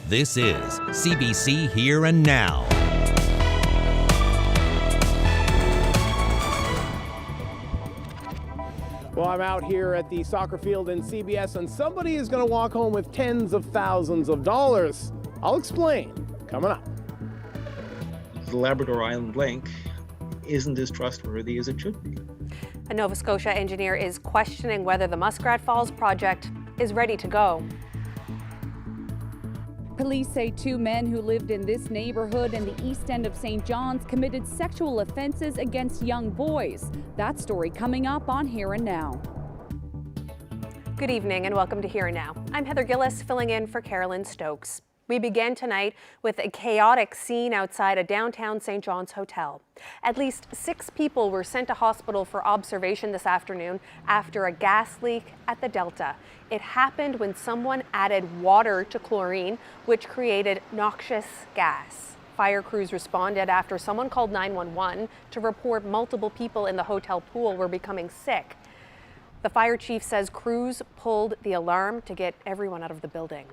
This is CBC Here and Now. Well, I'm out here at the soccer field in CBS, and somebody is going to walk home with tens of thousands of dollars. I'll explain coming up. The Labrador Island link isn't as trustworthy as it should be. A Nova Scotia engineer is questioning whether the Muskrat Falls project is ready to go. Police say two men who lived in this neighborhood in the east end of St. John's committed sexual offenses against young boys. That story coming up on Here and Now. Good evening and welcome to Here and Now. I'm Heather Gillis, filling in for Carolyn Stokes. We began tonight with a chaotic scene outside a downtown St. John's hotel. At least 6 people were sent to hospital for observation this afternoon after a gas leak at the Delta. It happened when someone added water to chlorine, which created noxious gas. Fire crews responded after someone called 911 to report multiple people in the hotel pool were becoming sick. The fire chief says crews pulled the alarm to get everyone out of the building.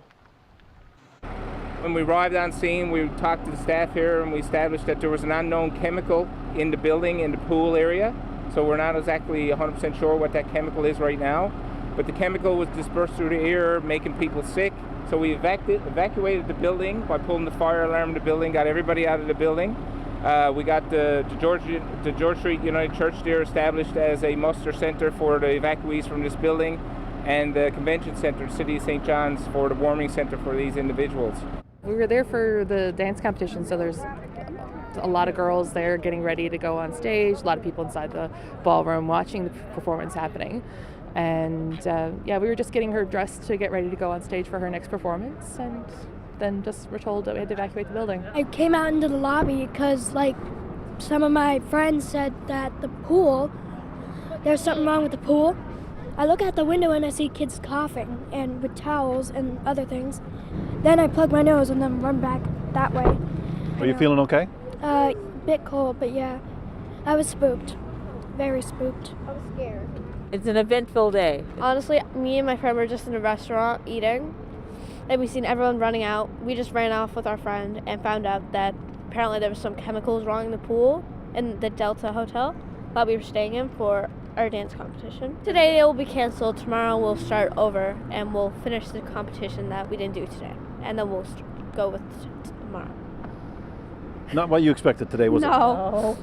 When we arrived on scene, we talked to the staff here and we established that there was an unknown chemical in the building, in the pool area. So we're not exactly 100% sure what that chemical is right now. But the chemical was dispersed through the air, making people sick. So we evacuated the building by pulling the fire alarm in the building, got everybody out of the building. We got the George Street United Church there established as a muster center for the evacuees from this building, and the convention center, City of St. John's, for the warming center for these individuals. We were there for the dance competition, so there's a lot of girls there getting ready to go on stage, a lot of people inside the ballroom watching the performance happening. And we were just getting her dressed to get ready to go on stage for her next performance, and then just were told that we had to evacuate the building. I came out into the lobby because some of my friends said that the pool, there's something wrong with the pool. I look out the window and I see kids coughing and with towels and other things. Then I plug my nose and then run back that way. Are you feeling okay? Bit cold, but yeah. I was spooked. Very spooked. I was scared. It's an eventful day. Honestly, me and my friend were just in a restaurant eating, and we seen everyone running out. We just ran off with our friend and found out that apparently there was some chemicals wrong in the pool in the Delta Hotel that we were staying in for our dance competition. Today it will be canceled. Tomorrow we'll start over and we'll finish the competition that we didn't do today, and then we'll go with tomorrow. Not what you expected today, was it? No.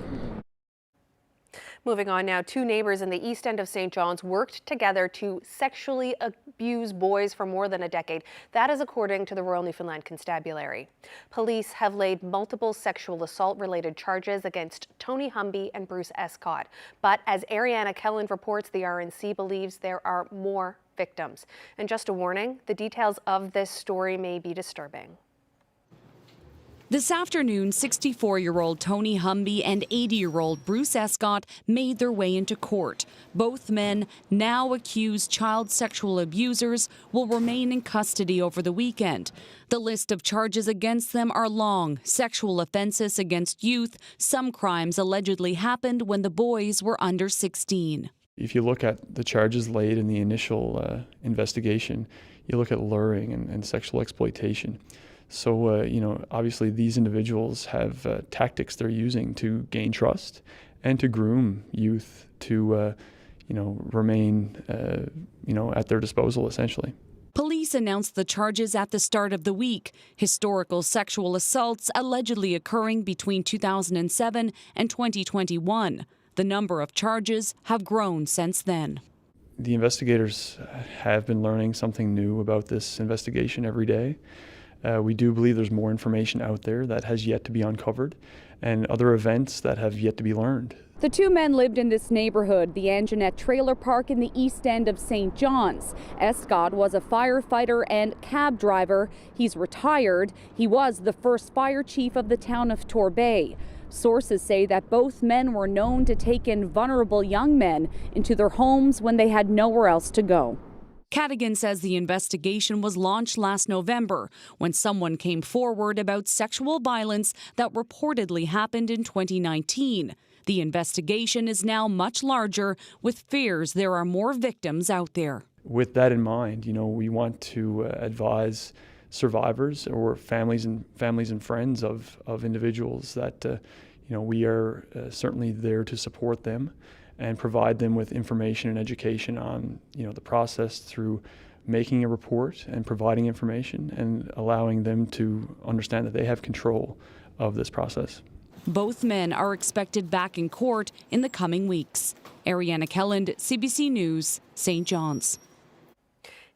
Moving on now, 2 neighbors in the east end of St. John's worked together to sexually abuse boys for more than a decade. That is according to the Royal Newfoundland Constabulary. Police have laid multiple sexual assault-related charges against Tony Humby and Bruce Escott. But as Ariana Kelland reports, the RNC believes there are more victims. And just a warning, the details of this story may be disturbing. This afternoon, 64-year-old Tony Humby and 80-year-old Bruce Escott made their way into court. Both men, now accused child sexual abusers, will remain in custody over the weekend. The list of charges against them are long: sexual offenses against youth. Some crimes allegedly happened when the boys were under 16. If you look at the charges laid in the initial investigation, you look at luring and sexual exploitation. So, obviously these individuals have tactics they're using to gain trust and to groom youth to, remain, at their disposal, essentially. Police announced the charges at the start of the week. Historical sexual assaults allegedly occurring between 2007 and 2021. The number of charges have grown since then. The investigators have been learning something new about this investigation every day. We do believe there's more information out there that has yet to be uncovered, and other events that have yet to be learned. The 2 men lived in this neighborhood, the Anjanette Trailer Park in the east end of St. John's. Escott was a firefighter and cab driver. He's retired. He was the first fire chief of the town of Torbay. Sources say that both men were known to take in vulnerable young men into their homes when they had nowhere else to go. Cadigan says the investigation was launched last November when someone came forward about sexual violence that reportedly happened in 2019. The investigation is now much larger, with fears there are more victims out there. With that in mind, we want to advise survivors or families and friends of individuals that we are certainly there to support them and provide them with information and education on the process through making a report and providing information and allowing them to understand that they have control of this process. Both men are expected back in court in the coming weeks. Ariana Kelland, CBC News, St. John's.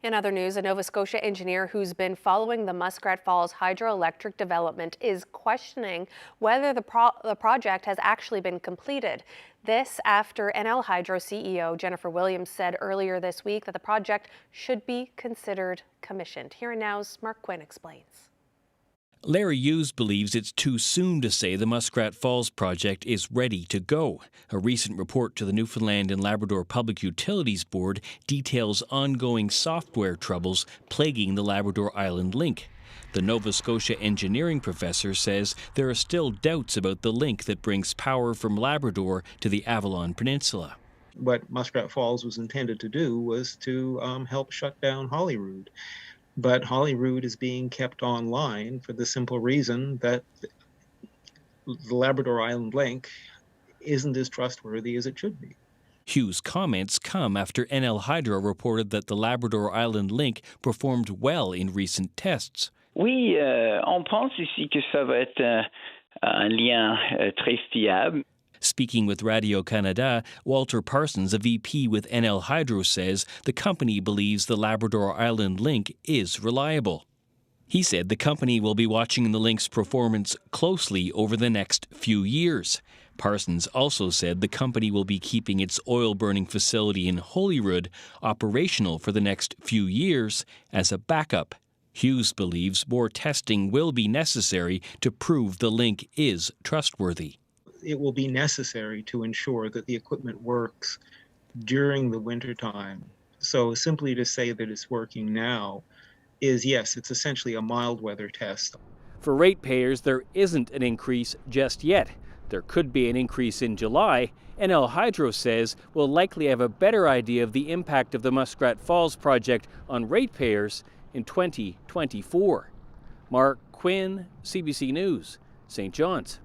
In other news, a Nova Scotia engineer who's been following the Muskrat Falls hydroelectric development is questioning whether the project has actually been completed. This after NL Hydro CEO Jennifer Williams said earlier this week that the project should be considered commissioned. Here and Now's Mark Quinn explains. Larry Hughes believes it's too soon to say the Muskrat Falls project is ready to go. A recent report to the Newfoundland and Labrador Public Utilities Board details ongoing software troubles plaguing the Labrador Island Link. The Nova Scotia engineering professor says there are still doubts about the link that brings power from Labrador to the Avalon Peninsula. What Muskrat Falls was intended to do was to help shut down Holyrood. But Holyrood is being kept online for the simple reason that the Labrador Island Link isn't as trustworthy as it should be. Hughes' comments come after NL Hydro reported that the Labrador Island Link performed well in recent tests. Oui, on pense ici que ça va être un lien très fiable. Speaking with Radio-Canada, Walter Parsons, a VP with NL Hydro, says the company believes the Labrador Island Link is reliable. He said the company will be watching the link's performance closely over the next few years. Parsons also said the company will be keeping its oil-burning facility in Holyrood operational for the next few years as a backup. Hughes believes more testing will be necessary to prove the link is trustworthy. It will be necessary to ensure that the equipment works during the wintertime. So simply to say that it's working now is, yes, it's essentially a mild weather test. For ratepayers, there isn't an increase just yet. There could be an increase in July. NL Hydro says we'll likely have a better idea of the impact of the Muskrat Falls project on ratepayers in 2024. Mark Quinn, CBC News, St. John's.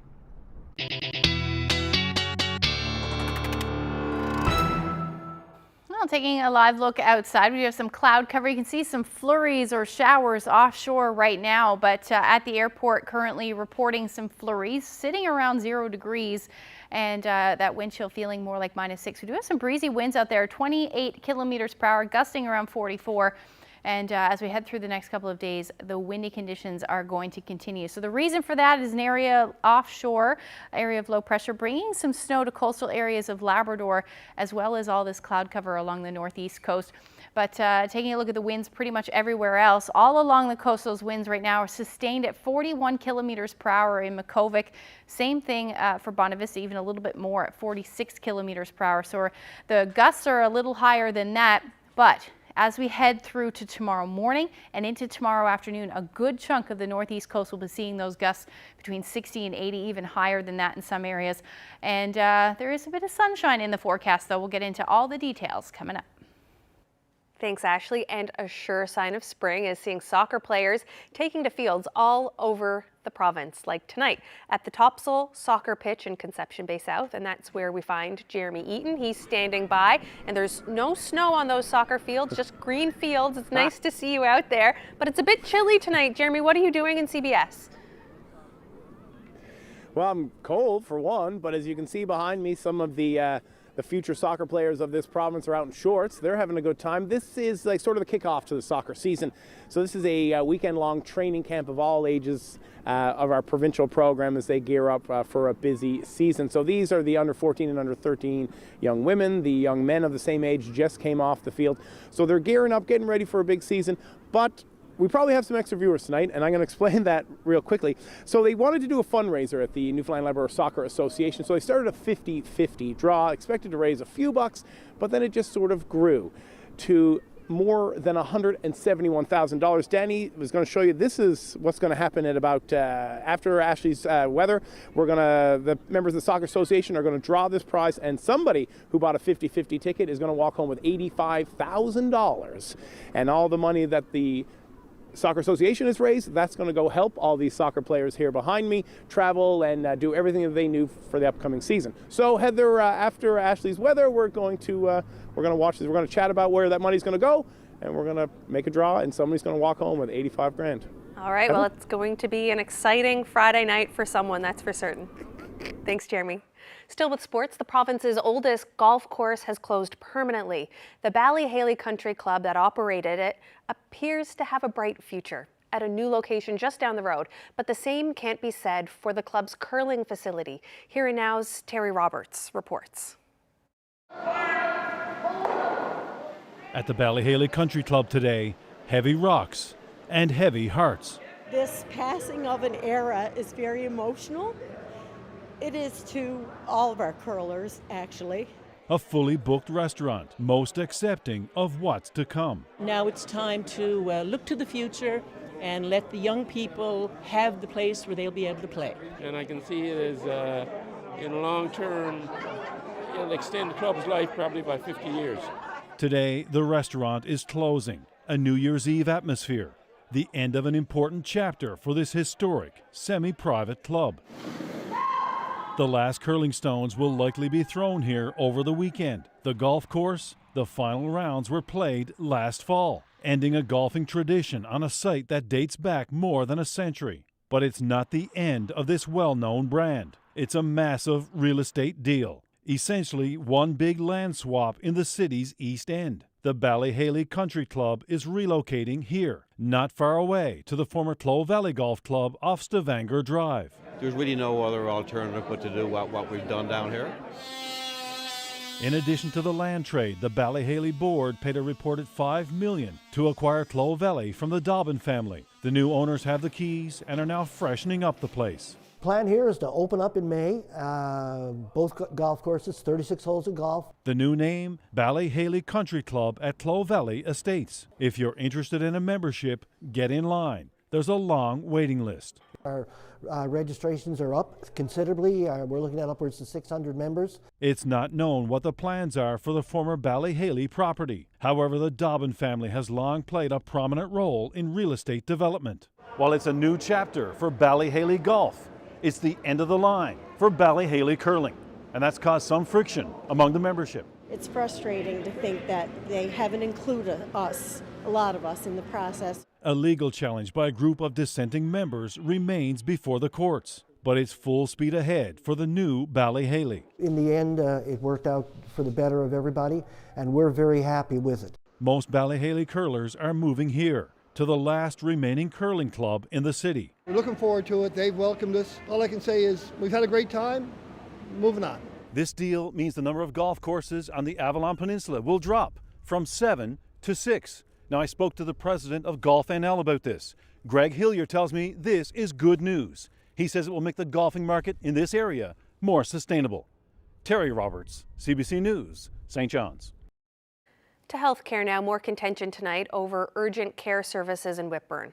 Well, taking a live look outside, we have some cloud cover. You can see some flurries or showers offshore right now, but at the airport currently reporting some flurries sitting around 0 degrees and that wind chill feeling more like -6. We do have some breezy winds out there, 28 kilometers per hour, gusting around 44. And as we head through the next couple of days, the windy conditions are going to continue. So the reason for that is an area offshore, area of low pressure, bringing some snow to coastal areas of Labrador, as well as all this cloud cover along the northeast coast. But taking a look at the winds pretty much everywhere else, all along the coast, those winds right now are sustained at 41 kilometers per hour in Makkovik. Same thing for Bonavista, even a little bit more at 46 kilometers per hour. So the gusts are a little higher than that, but as we head through to tomorrow morning and into tomorrow afternoon, a good chunk of the northeast coast will be seeing those gusts between 60 and 80, even higher than that in some areas. And there is a bit of sunshine in the forecast, though. We'll get into all the details coming up. Thanks, Ashley. And a sure sign of spring is seeing soccer players taking to fields all over the province, like tonight at the Topsail soccer pitch in Conception Bay South, and that's where we find Jeremy Eaton. He's standing by, and there's no snow on those soccer fields, just green fields. It's nice to see you out there, but it's a bit chilly tonight. Jeremy, what are you doing in CBS? Well, I'm cold for one, but as you can see behind me, some of the future soccer players of this province are out in shorts. They're having a good time. This is like sort of the kickoff to the soccer season. So this is a weekend-long training camp of all ages of our provincial program as they gear up for a busy season. So these are the under 14 and under 13 young women. The young men of the same age just came off the field. So they're gearing up, getting ready for a big season. But we probably have some extra viewers tonight, and I'm going to explain that real quickly. So they wanted to do a fundraiser at the Newfoundland and Labrador Soccer Association. So they started a 50-50 draw, expected to raise a few bucks, but then it just sort of grew to more than $171,000. Danny was going to show you, this is what's going to happen at about after Ashley's weather. The members of the Soccer Association are going to draw this prize, and somebody who bought a 50-50 ticket is going to walk home with $85,000. And all the money that the Soccer Association has raised, that's going to go help all these soccer players here behind me travel and do everything that they need for the upcoming season. So Heather, after Ashley's weather, we're going to watch this. We're going to chat about where that money's going to go, and we're going to make a draw, and somebody's going to walk home with 85 grand. All right, Heather? well, it's going to be an exciting Friday night for someone, that's for certain. Thanks, Jeremy. Still with sports, the province's oldest golf course has closed permanently. The Ballyhaley Country Club that operated it appears to have a bright future at a new location just down the road. But the same can't be said for the club's curling facility. Here and Now's Terry Roberts reports. At the Ballyhaley Country Club today, heavy rocks and heavy hearts. This passing of an era is very emotional. It is to all of our curlers, actually. A fully booked restaurant, most accepting of what's to come. Now it's time to look to the future and let the young people have the place where they'll be able to play. And I can see it as, in the long term, it'll extend the club's life probably by 50 years. Today, the restaurant is closing. A New Year's Eve atmosphere. The end of an important chapter for this historic, semi-private club. The last curling stones will likely be thrown here over the weekend. The golf course, the final rounds were played last fall, ending a golfing tradition on a site that dates back more than a century. But it's not the end of this well-known brand. It's a massive real estate deal, essentially one big land swap in the city's East End. The Ballyhaley Country Club is relocating here, not far away to the former Clough Valley Golf Club off Stavanger Drive. There's really no other alternative but to do what we've done down here. In addition to the land trade, the Ballyhaley board paid a reported $5 million to acquire Clough Valley from the Dobbin family. The new owners have the keys and are now freshening up the place. Plan here is to open up in May, both golf courses, 36 holes of golf. The new name, Ballyhaley Country Club at Clough Valley Estates. If you're interested in a membership, get in line. There's a long waiting list. Our registrations are up considerably. We're looking at upwards of 600 members. It's not known what the plans are for the former Ballyhaley property. However, the Dobbin family has long played a prominent role in real estate development. While it's a new chapter for Ballyhaley golf, it's the end of the line for Ballyhaley curling, and that's caused some friction among the membership. It's frustrating to think that they haven't included us, a lot of us, in the process. A legal challenge by a group of dissenting members remains before the courts, but it's full speed ahead for the new Ballyhaley. In the end, it worked out for the better of everybody, and we're very happy with it. Most Ballyhaley curlers are moving here to the last remaining curling club in the city. We're looking forward to it. They've welcomed us. All I can say is we've had a great time. Moving on. This deal means the number of golf courses on the Avalon Peninsula will drop from 7 to 6. Now, I spoke to the president of Golf NL about this. Greg Hillier tells me this is good news. He says it will make the golfing market in this area more sustainable. Terry Roberts, CBC News, St. John's. To healthcare now, more contention tonight over urgent care services in Whitburn.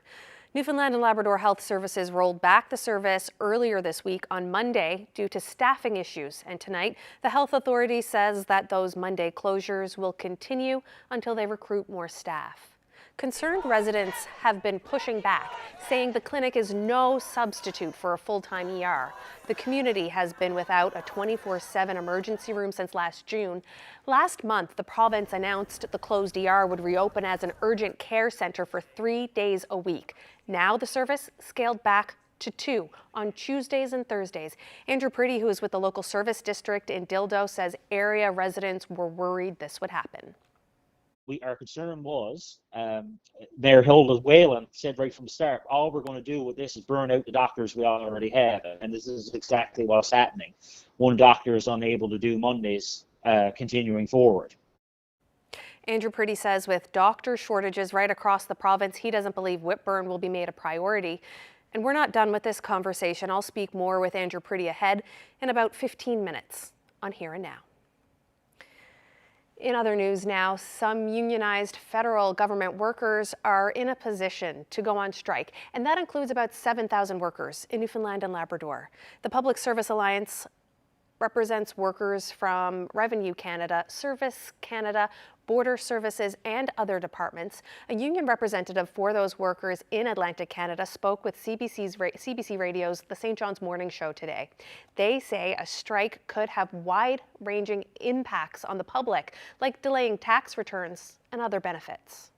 Newfoundland and Labrador Health Services rolled back the service earlier this week on Monday due to staffing issues. And tonight, the health authority says that those Monday closures will continue until they recruit more staff. Concerned residents have been pushing back, saying the clinic is no substitute for a full-time ER. The community has been without a 24/7 emergency room since last June. Last month, the province announced the closed ER would reopen as an urgent care center for 3 days a week. Now the service scaled back to 2 on Tuesdays and Thursdays. Andrew Pretty, who is with the local service district in Dildo, says area residents were worried this would happen. Our concern was, Mayor Hilda Whalen said right from the start, all we're going to do with this is burn out the doctors we already have. And this is exactly what's happening. One doctor is unable to do Mondays continuing forward. Andrew Pretty says with doctor shortages right across the province, he doesn't believe Whitburn will be made a priority. And we're not done with this conversation. I'll speak more with Andrew Pretty ahead in about 15 minutes on Here and Now. In other news now, some unionized federal government workers are in a position to go on strike, and that includes about 7,000 workers in Newfoundland and Labrador. The Public Service Alliance represents workers from Revenue Canada, Service Canada, Border Services, and other departments. A union representative for those workers in Atlantic Canada spoke with CBC Radio's The St. John's Morning Show today. They say a strike could have wide-ranging impacts on the public, like delaying tax returns and other benefits.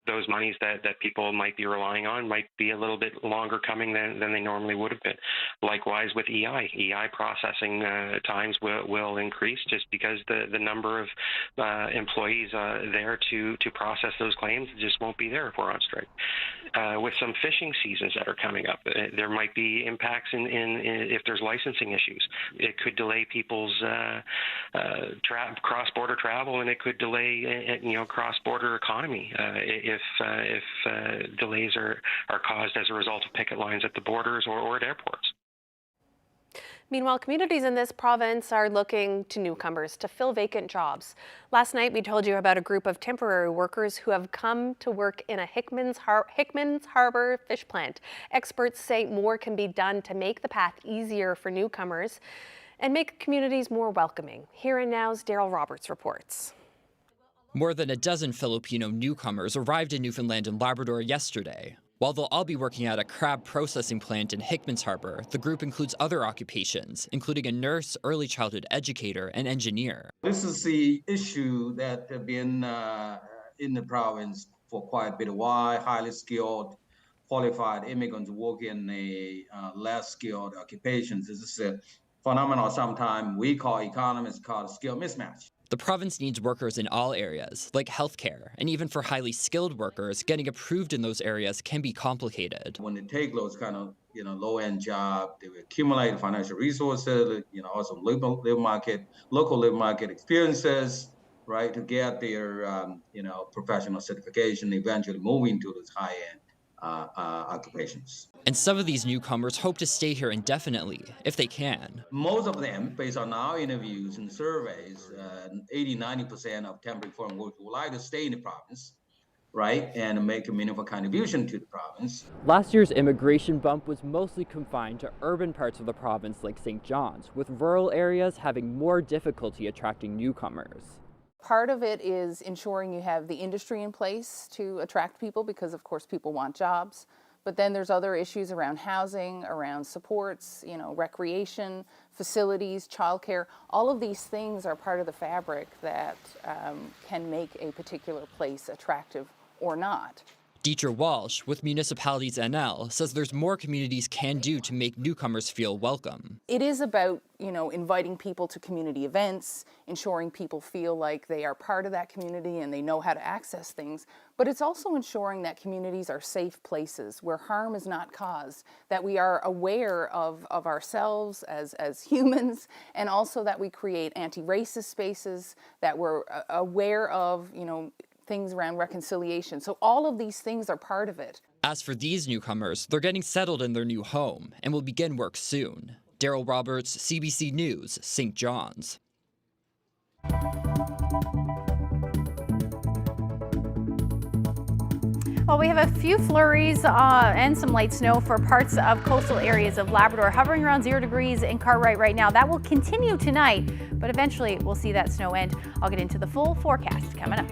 Those monies that people might be relying on might be a little bit longer coming than they normally would have been. Likewise with EI processing times will increase just because the number of employees there to process those claims just won't be there if we're on strike. With some fishing seasons that are coming up, there might be impacts in if there's licensing issues. It could delay people's cross-border travel, and it could delay cross-border economy if delays are caused as a result of picket lines at the borders or at airports. Meanwhile, communities in this province are looking to newcomers to fill vacant jobs. Last night, we told you about a group of temporary workers who have come to work in a Hickman's Harbour fish plant. Experts say more can be done to make the path easier for newcomers and make communities more welcoming. Here and Now's Daryl Roberts reports. More than a dozen Filipino newcomers arrived in Newfoundland and Labrador yesterday. While they'll all be working at a crab processing plant in Hickman's Harbour, the group includes other occupations, including a nurse, early childhood educator, and engineer. This is the issue that has been in the province for quite a bit of while. Highly skilled, qualified immigrants work in a less skilled occupations. This is a phenomenon sometimes we call economists call a skill mismatch. The province needs workers in all areas, like healthcare, and even for highly skilled workers, getting approved in those areas can be complicated. When they take those kind of low-end jobs, they will accumulate financial resources, also local labor market experiences, right, to get their professional certification, eventually moving to those high-end occupations. And some of these newcomers hope to stay here indefinitely, if they can. Most of them, based on our interviews and surveys, 80-90% of temporary foreign workers would like to stay in the province, right, and make a meaningful contribution to the province. Last year's immigration bump was mostly confined to urban parts of the province like St. John's, with rural areas having more difficulty attracting newcomers. Part of it is ensuring you have the industry in place to attract people because, of course, people want jobs. But then there's other issues around housing, around supports, recreation, facilities, childcare. All of these things are part of the fabric that can make a particular place attractive or not. Dieter Walsh with Municipalities NL says there's more communities can do to make newcomers feel welcome. It is about, inviting people to community events, ensuring people feel like they are part of that community and they know how to access things. But it's also ensuring that communities are safe places where harm is not caused, that we are aware of ourselves as humans, and also that we create anti-racist spaces, that we're aware of, things around reconciliation. So all of these things are part of it. As for these newcomers, they're getting settled in their new home and will begin work soon. Daryl Roberts, CBC News, St. John's. Well, we have a few flurries and some light snow for parts of coastal areas of Labrador, hovering around 0 degrees in Cartwright right now. That will continue tonight, but eventually we'll see that snow end. I'll get into the full forecast coming up.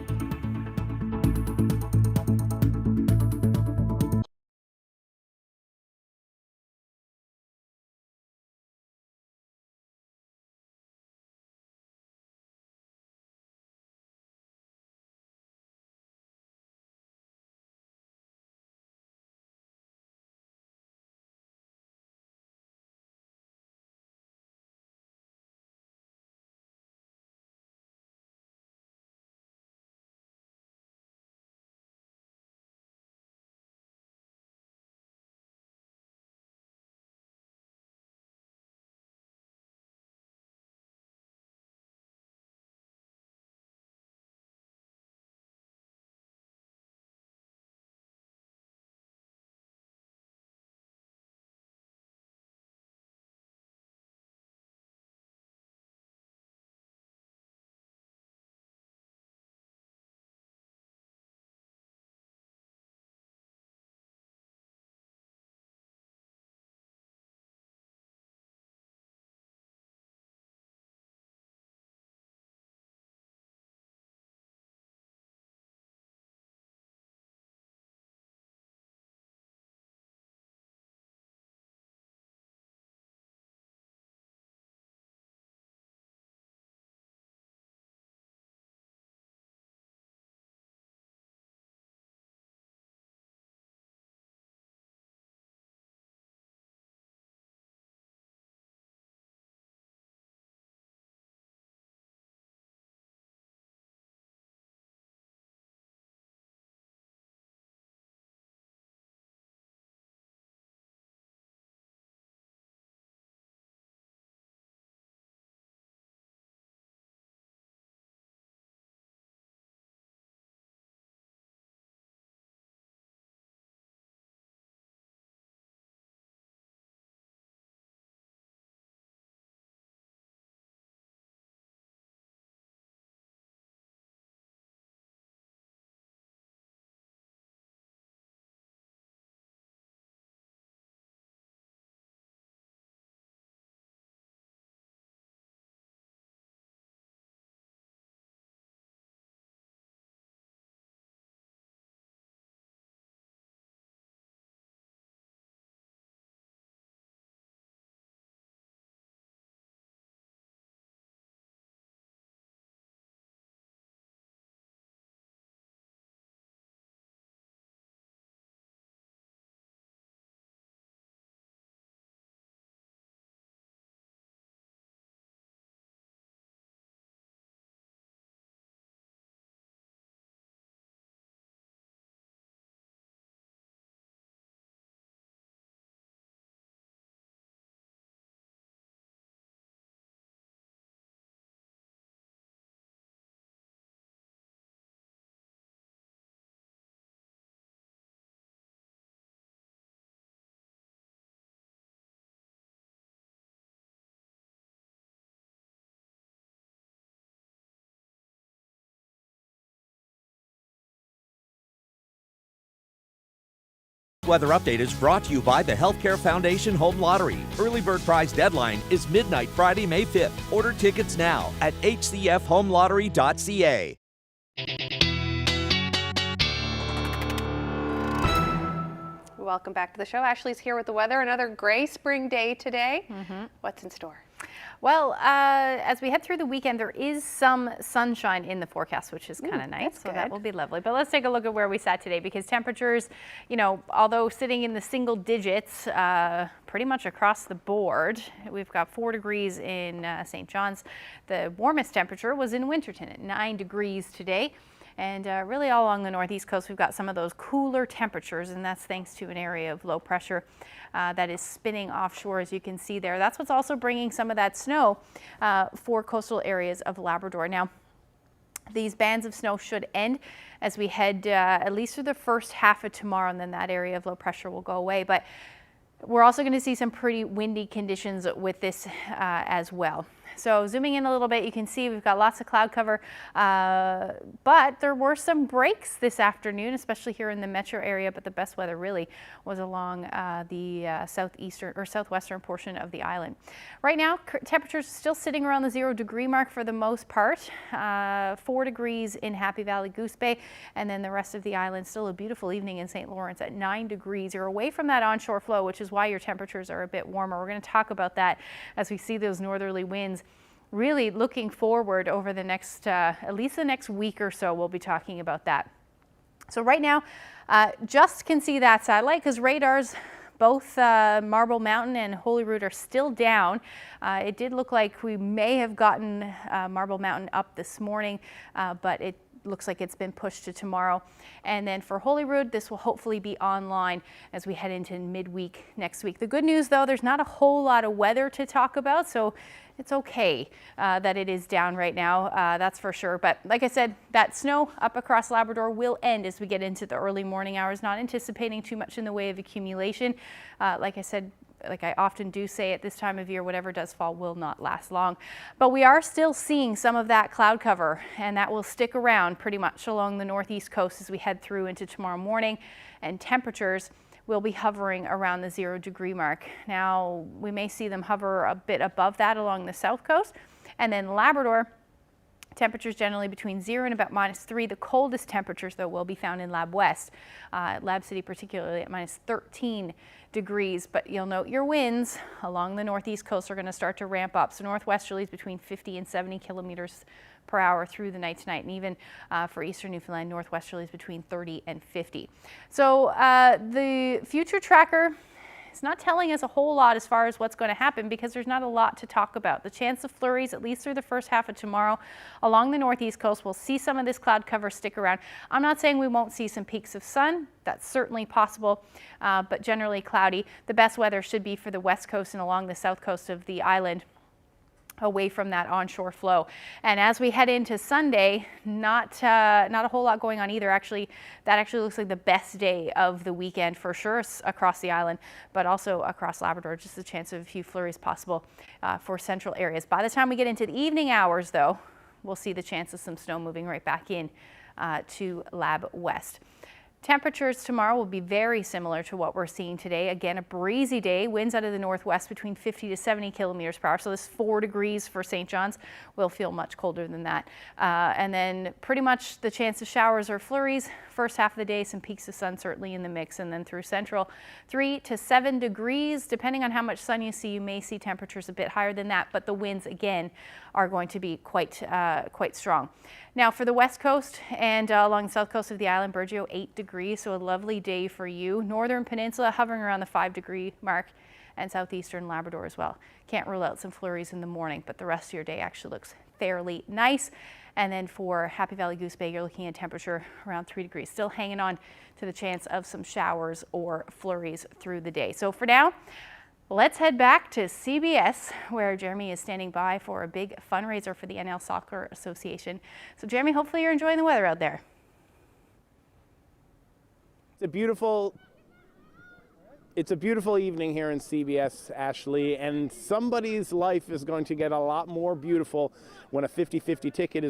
weather update is brought to you by the Healthcare Foundation Home Lottery. Early bird prize deadline is midnight Friday, May 5th. Order tickets now at hcfhomelottery.ca. Welcome back to the show. Ashley's here with the weather. Another gray spring day today. What's in store? Well, as we head through the weekend, there is some sunshine in the forecast, which is kind of nice. So that will be lovely. But let's take a look at where we sat today, because temperatures, although sitting in the single digits pretty much across the board, we've got 4 degrees in St. John's. The warmest temperature was in Winterton at 9 degrees today. And really all along the northeast coast, we've got some of those cooler temperatures, and that's thanks to an area of low pressure that is spinning offshore, as you can see there. That's what's also bringing some of that snow for coastal areas of Labrador. Now, these bands of snow should end as we head at least through the first half of tomorrow, and then that area of low pressure will go away. But we're also going to see some pretty windy conditions with this as well. So zooming in a little bit, you can see we've got lots of cloud cover, but there were some breaks this afternoon, especially here in the metro area, but the best weather really was along the southeastern or southwestern portion of the island. Right now, temperatures still sitting around the 0 degree mark for the most part, 4 degrees in Happy Valley, Goose Bay, and then the rest of the island still a beautiful evening in St. Lawrence at 9 degrees. You're away from that onshore flow, which is why your temperatures are a bit warmer. We're going to talk about that as we see those northerly winds. Really looking forward over the next, at least the next week or so, we'll be talking about that. So right now, just can see that satellite because radars, both Marble Mountain and Holyrood are still down. It did look like we may have gotten Marble Mountain up this morning, but it looks like it's been pushed to tomorrow. And then for Holyrood, this will hopefully be online as we head into midweek next week. The good news, though, there's not a whole lot of weather to talk about, so it's okay that it is down right now, that's for sure. But like I said, that snow up across Labrador will end as we get into the early morning hours, not anticipating too much in the way of accumulation. Like I said, like I often do say at this time of year, whatever does fall will not last long. But we are still seeing some of that cloud cover, and that will stick around pretty much along the northeast coast as we head through into tomorrow morning, and temperatures will be hovering around the 0 degree mark. Now, we may see them hover a bit above that along the south coast, and then Labrador, temperatures generally between 0 and about -3. The coldest temperatures, though, will be found in Lab West, Lab City particularly at -13 degrees. But you'll note your winds along the northeast coast are going to start to ramp up. So northwesterlies between 50 and 70 kilometers per hour through the night tonight, and even for eastern Newfoundland, northwesterlies between 30 and 50. So the future tracker is not telling us a whole lot as far as what's going to happen because there's not a lot to talk about. The chance of flurries, at least through the first half of tomorrow, along the northeast coast, we'll see some of this cloud cover stick around. I'm not saying we won't see some peaks of sun. That's certainly possible, but generally cloudy. The best weather should be for the west coast and along the south coast of the island, away from that onshore flow. And as we head into Sunday, not a whole lot going on either. Actually, that actually looks like the best day of the weekend for sure across the island, but also across Labrador. Just a chance of a few flurries possible for central areas. By the time we get into the evening hours, though, we'll see the chance of some snow moving right back in to Lab West. Temperatures tomorrow will be very similar to what we're seeing today. Again, a breezy day, winds out of the northwest between 50 to 70 kilometers per hour. So this 4 degrees for St. John's will feel much colder than that. And then pretty much the chance of showers or flurries. First half of the day, some peaks of sun certainly in the mix. And then through central, 3 to 7 degrees. Depending on how much sun you see, you may see temperatures a bit higher than that. But the winds, again, are going to be quite strong. Now for the west coast and along the south coast of the island, Burgeo 8 degrees, so a lovely day for you. Northern Peninsula hovering around the 5 degree mark, and southeastern Labrador as well. Can't rule out some flurries in the morning, but the rest of your day actually looks fairly nice. And then for Happy Valley, Goose Bay, you're looking at temperature around 3 degrees, still hanging on to the chance of some showers or flurries through the day. So for now, let's head back to CBS, where Jeremy is standing by for a big fundraiser for the NL Soccer Association. So Jeremy, hopefully you're enjoying the weather out there. It's a beautiful evening here in CBS, Ashley, and somebody's life is going to get a lot more beautiful when a 50-50 ticket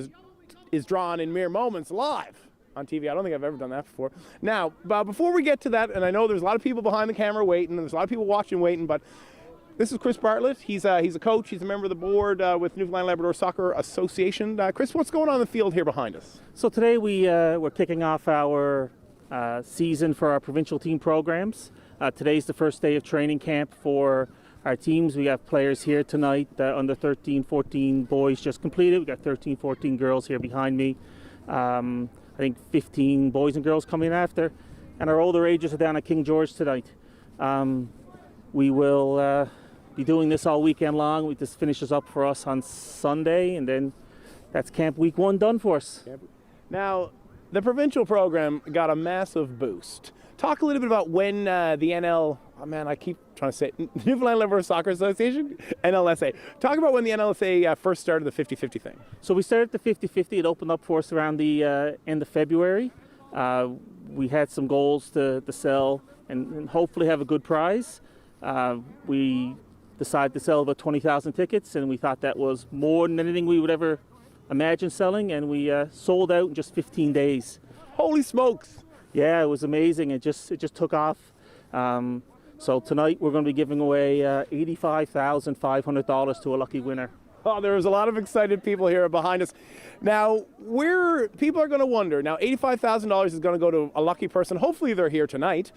is drawn in mere moments live on TV. I don't think I've ever done that before. Now, before we get to that, and I know there's a lot of people behind the camera waiting, and there's a lot of people watching waiting, but this is Chris Bartlett. He's a coach. He's a member of the board with Newfoundland and Labrador Soccer Association. Chris, what's going on in the field here behind us? So today we're kicking off our season for our provincial team programs. Today's the first day of training camp for our teams. We have players here tonight. Under 13, 14 boys just completed. We got 13, 14 girls here behind me. I think 15 boys and girls coming after. And our older ages are down at King George tonight. We will be doing this all weekend long. This finishes up for us on Sunday, and then that's camp week 1 done for us. Now, the provincial program got a massive boost. Talk a little bit about when the NL, oh man, I keep trying to say it, Newfoundland and Labrador Soccer Association, NLSA. Talk about when the NLSA first started the 50-50 thing. So we started the 50-50. It opened up for us around the end of February. We had some goals to sell and hopefully have a good prize. We decided to sell about 20,000 tickets, and we thought that was more than anything we would ever imagine selling, and we sold out in just 15 days. Holy smokes! Yeah, it was amazing. It just took off. So tonight we're going to be giving away $85,500 to a lucky winner. Oh, there's a lot of excited people here behind us. Now, people are going to wonder. Now, $85,000 is going to go to a lucky person. Hopefully they're here tonight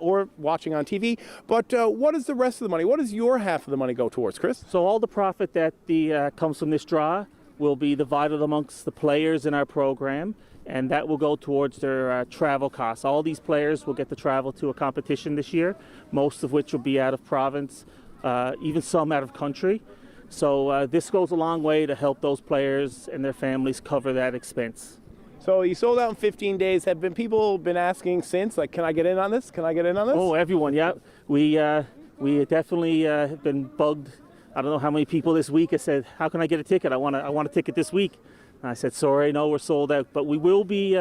or watching on TV. But what is the rest of the money? What does your half of the money go towards, Chris? So all the profit that comes from this draw will be divided amongst the players in our program, and that will go towards their travel costs. All these players will get to travel to a competition this year, most of which will be out of province, even some out of country. So this goes a long way to help those players and their families cover that expense. So you sold out in 15 days. Have people been asking since, like, can I get in on this? Can I get in on this? Oh, everyone, yeah. We definitely have been bugged. I don't know how many people this week have said, how can I get a ticket? I want a ticket this week. And I said, sorry, no, we're sold out. But we will be,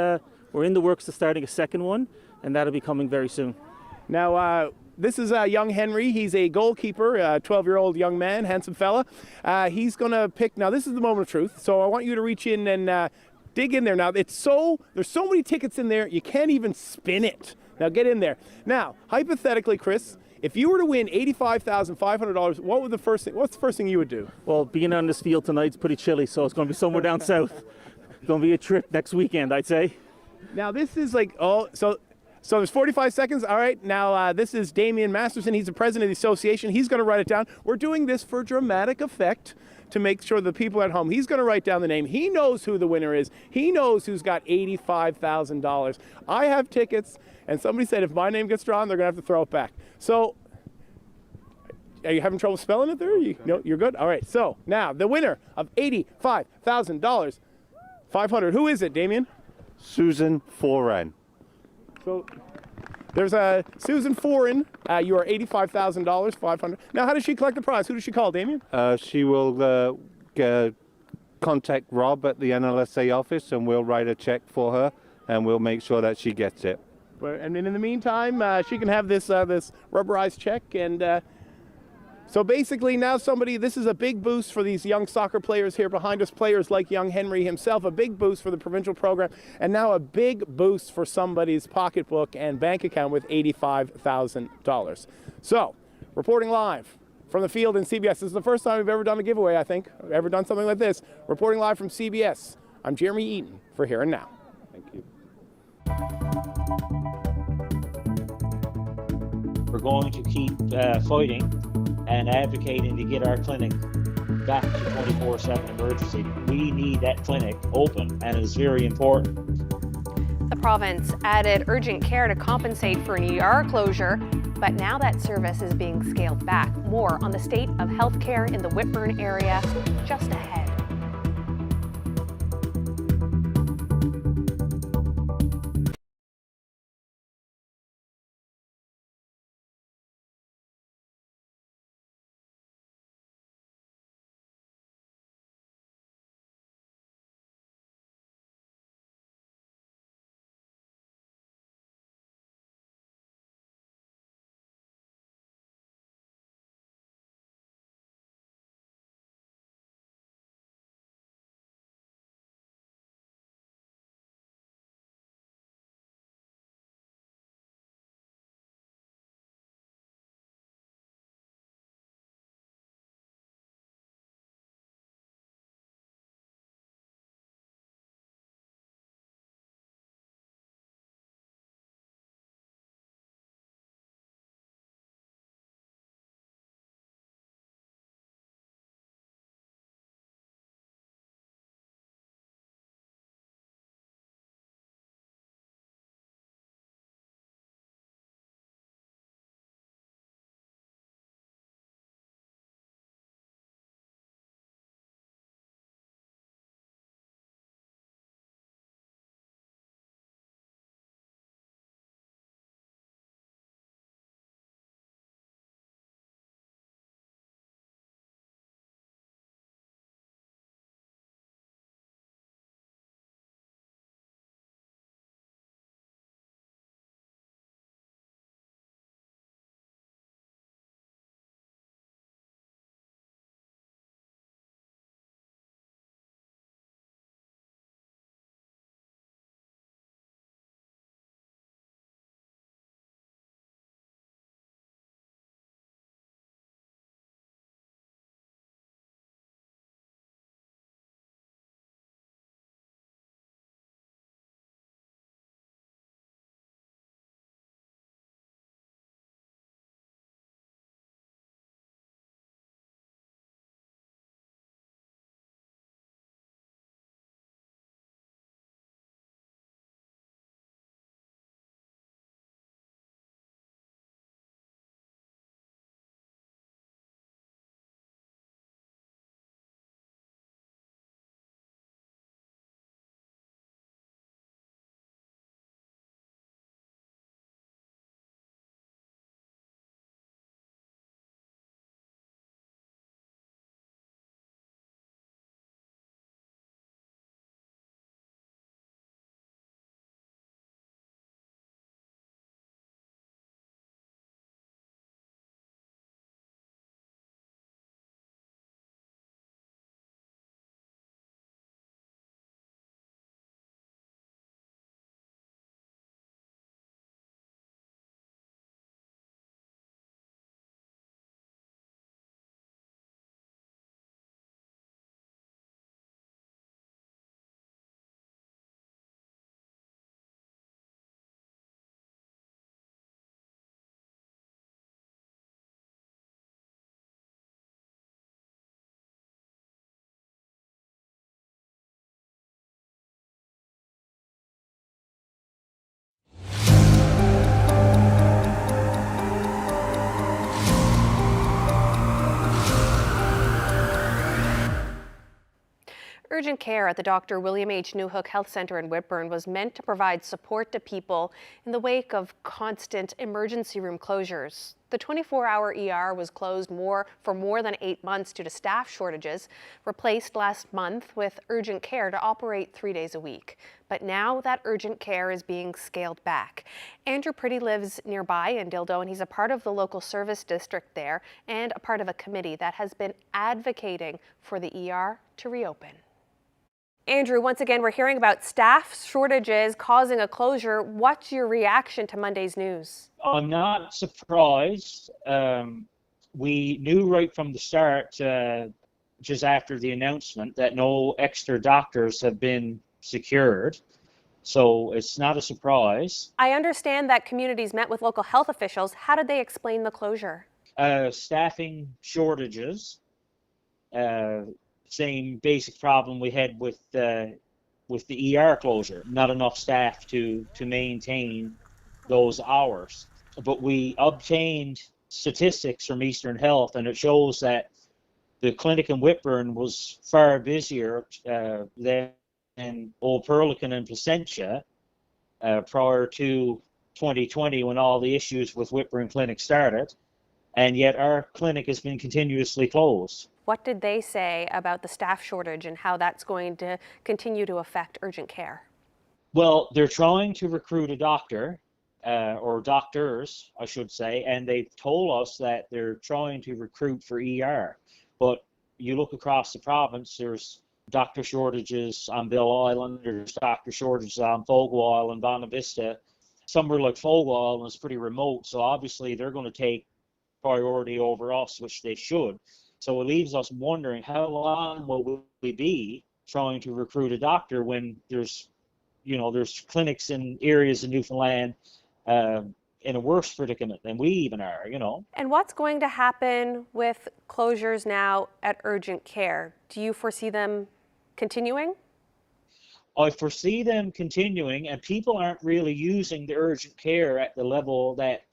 we're in the works of starting a second one, and that'll be coming very soon. Now, this is young Henry. He's a goalkeeper, a 12-year-old young man, handsome fella. He's going to pick, now this is the moment of truth, so I want you to reach in and dig in there. Now, there's so many tickets in there, you can't even spin it. Now, get in there. Now, hypothetically, Chris, if you were to win $85,500, what's the first thing you would do? Well, being on this field tonight's pretty chilly, so it's going to be somewhere down south. It's going to be a trip next weekend, I'd say. Now, this is like, so there's 45 seconds. All right, now this is Damian Masterson. He's the president of the association. He's going to write it down. We're doing this for dramatic effect to make sure the people at home, he's going to write down the name. He knows who the winner is. He knows who's got $85,000. I have tickets, and somebody said if my name gets drawn, they're going to have to throw it back. So, are you having trouble spelling it there? No, you're good? All right, so now the winner of $85,000, 500. Who is it, Damien? Susan Foran. So there's Susan Foran. You are $85,000, 500. Now, how does she collect the prize? Who does she call, Damien? She will contact Rob at the NLSA office, and we'll write a check for her, and we'll make sure that she gets it. And in the meantime, she can have this rubberized check. And so basically now this is a big boost for these young soccer players here behind us, players like young Henry himself, a big boost for the provincial program, and now a big boost for somebody's pocketbook and bank account with $85,000. So, reporting live from the field in CBS. This is the first time we've ever done a giveaway, I think, ever done something like this. Reporting live from CBS, I'm Jeremy Eaton for Here and Now. Thank you. We're going to keep fighting and advocating to get our clinic back to 24/7 emergency. We need that clinic open, and it's very important. The province added urgent care to compensate for an ER closure, but now that service is being scaled back. More on the state of healthcare in the Whitburn area just ahead. Urgent care at the Dr. William H. Newhook Health Centre in Whitburn was meant to provide support to people in the wake of constant emergency room closures. The 24-hour ER was closed for more than 8 months due to staff shortages, replaced last month with urgent care to operate 3 days a week. But now that urgent care is being scaled back. Andrew Pretty lives nearby in Dildo, and he's a part of the local service district there and a part of a committee that has been advocating for the ER to reopen. Andrew, once again, we're hearing about staff shortages causing a closure. What's your reaction to Monday's news? I'm not surprised. We knew right from the start, just after the announcement, that no extra doctors have been secured. So it's not a surprise. I understand that communities met with local health officials. How did they explain the closure? Staffing shortages. Same basic problem we had with the ER closure. Not enough staff to maintain those hours. But we obtained statistics from Eastern Health, and it shows that the clinic in Whitburn was far busier than Old Perlican and Placentia prior to 2020, when all the issues with Whitburn Clinic started, and yet our clinic has been continuously closed. What did they say about the staff shortage and how that's going to continue to affect urgent care? Well, they're trying to recruit a doctor, or doctors, I should say, and they've told us that they're trying to recruit for ER. But you look across the province, there's doctor shortages on Bill Island, there's doctor shortages on Fogo Island, Bonavista. Somewhere like Fogo Island is pretty remote, so obviously they're going to take priority over us, which they should. So it leaves us wondering, how long will we be trying to recruit a doctor when there's clinics in areas in Newfoundland in a worse predicament than we even are, And what's going to happen with closures now at urgent care? Do you foresee them continuing? I foresee them continuing, and people aren't really using the urgent care at the level that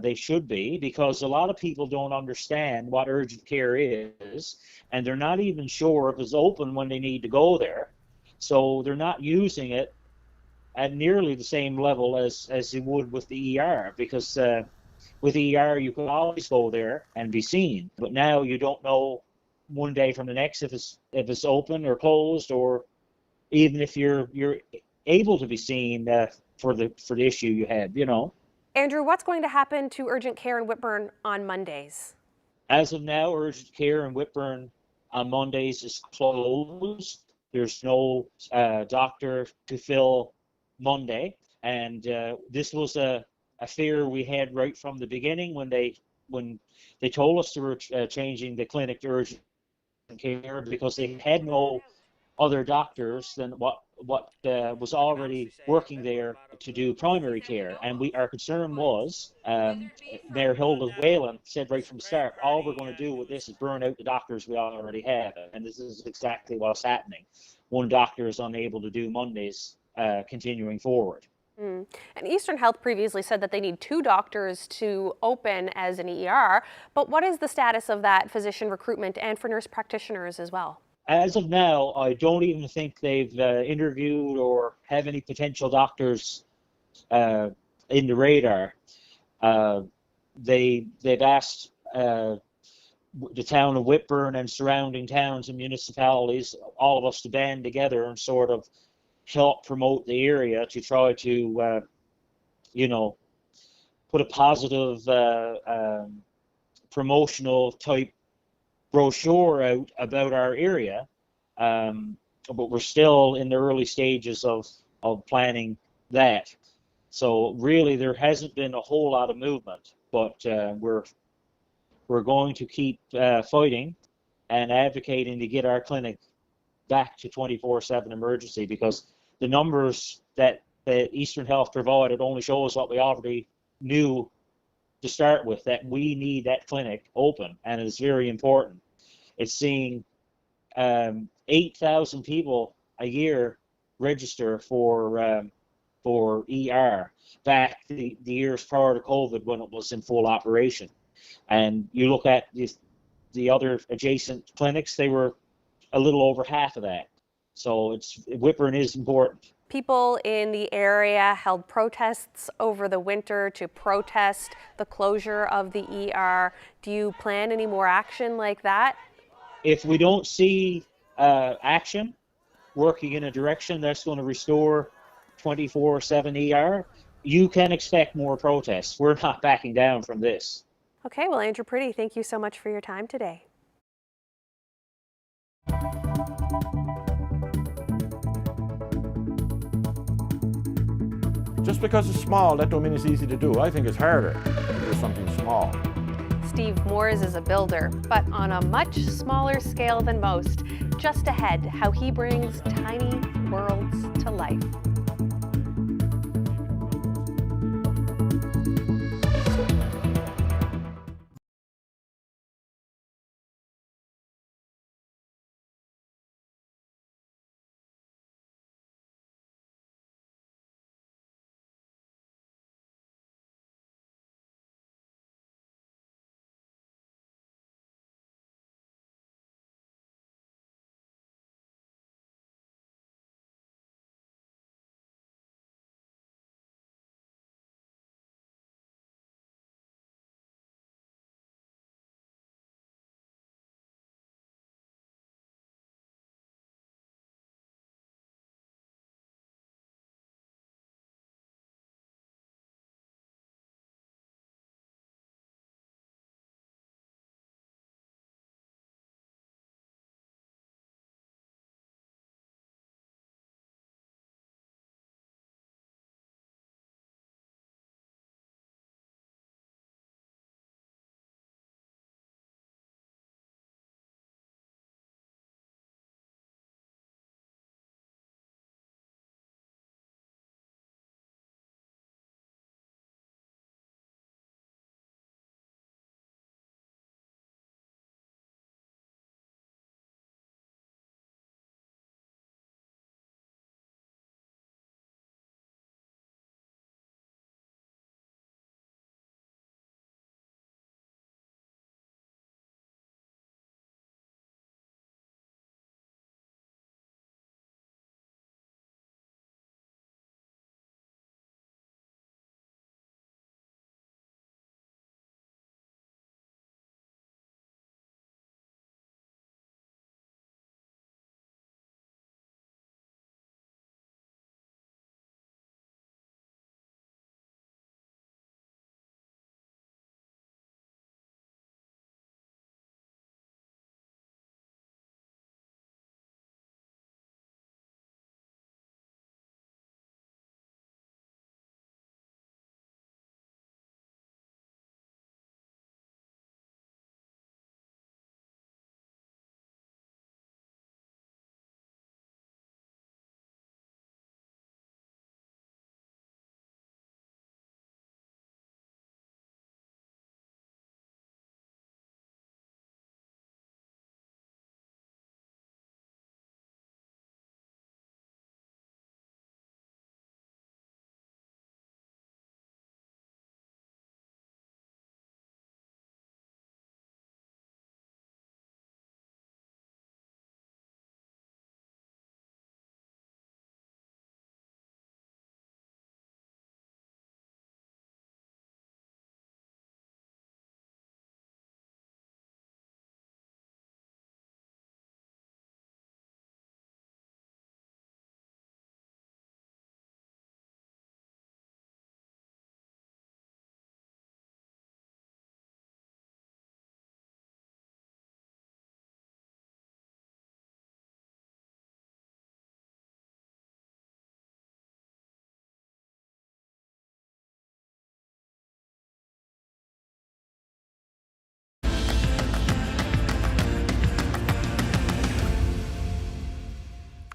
they should be, because a lot of people don't understand what urgent care is, and they're not even sure if it's open when they need to go there. So they're not using it at nearly the same level as they would with the ER, because with ER you can always go there and be seen, but now you don't know one day from the next if it's open or closed, or even if you're able to be seen for the issue you had, Andrew, what's going to happen to urgent care in Whitburn on Mondays? As of now, urgent care in Whitburn on Mondays is closed. There's no doctor to fill Monday, and this was a fear we had right from the beginning when they told us they were changing the clinic to urgent care, because they had no other doctors than what was already working there to do primary care. And our concern was, Mayor Hilda Whalen said right from the start, all we're going to do with this is burn out the doctors we already have, and this is exactly what's happening. One doctor is unable to do Mondays continuing forward. And Eastern Health previously said that they need 2 doctors to open as an ER, but what is the status of that physician recruitment and for nurse practitioners as well? As of now, I don't even think they've interviewed or have any potential doctors in the radar. They've asked the town of Whitburn and surrounding towns and municipalities, all of us, to band together and sort of help promote the area to try to, put a positive promotional type brochure out about our area, but we're still in the early stages of planning that. So really there hasn't been a whole lot of movement, but we're going to keep fighting and advocating to get our clinic back to 24/7 emergency, because the numbers that Eastern Health provided only shows what we already knew to start with, that we need that clinic open, and it's very important. It's seeing 8,000 people a year register for ER back the years prior to COVID, when it was in full operation. And you look at the other adjacent clinics, they were a little over half of that. So whippering is important. People in the area held protests over the winter to protest the closure of the ER. Do you plan any more action like that? If we don't see action working in a direction that's going to restore 24/7 ER, you can expect more protests. We're not backing down from this. Okay, well, Andrew Pretty, thank you so much for your time today. Just because it's small, that don't mean it's easy to do. I think it's harder to do something small. Steve Moores is a builder, but on a much smaller scale than most. Just ahead, how he brings tiny worlds to life.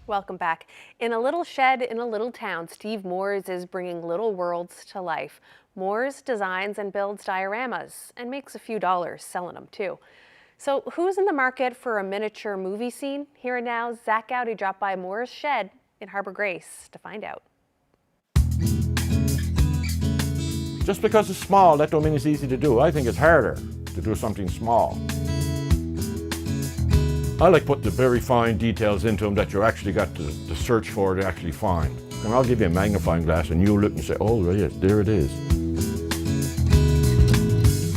Welcome back. In a little shed in a little town, Steve Moores is bringing little worlds to life. Moores designs and builds dioramas and makes a few dollars selling them too. So who's in the market for a miniature movie scene? Here and now, Zach Gowdy dropped by Moores' shed in Harbour Grace to find out. Just because it's small, that don't mean it's easy to do. I think it's harder to do something small. I like putting the very fine details into them that you actually got to search for to actually find. And I'll give you a magnifying glass and you look and say, oh yes, there it is.